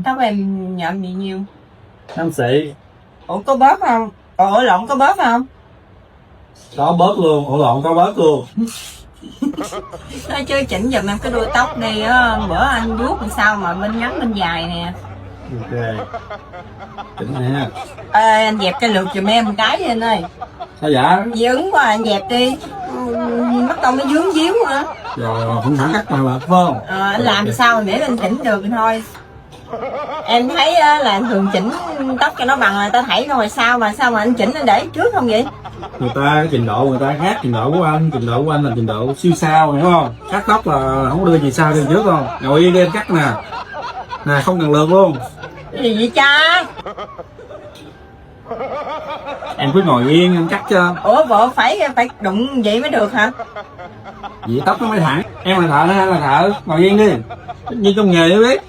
tóc em nhận gì nhiêu? 5 xị. Ủa có bớt không? Ủa lộn có bớt không? Có bớt luôn, ủa lộn có bớt luôn. Nói chứ chỉnh giùm em cái đuôi tóc đi á, bữa anh vuốt làm sao mà bên ngắn bên dài nè. Ok. Chỉnh nè ha. Ê, anh dẹp cái lượt giùm em một cái đi anh ơi. Sao dạ? Dướng quá anh dẹp đi. Mất công nó dướng díu nữa. Rồi không thẳng cắt mà là phải không? Anh làm sao để anh chỉnh được thì thôi. Em thấy á, là thường chỉnh tóc cho nó bằng là ta thảy rồi sao mà anh chỉnh anh để trước không vậy? Người ta cái trình độ người ta khác trình độ của anh là trình độ siêu sao hiểu không? Cắt tóc là không có đưa gì sao đi trước không? Ngồi yên đi em cắt nè. Nè không cần lượt luôn. Cái gì vậy cha? Em cứ ngồi yên em cắt cho. Ủa bộ phải đụng vậy mới được hả? Vậy tóc nó mới thẳng. Em là thợ hay là thợ? Ngồi yên đi. Như trong nghề mới biết.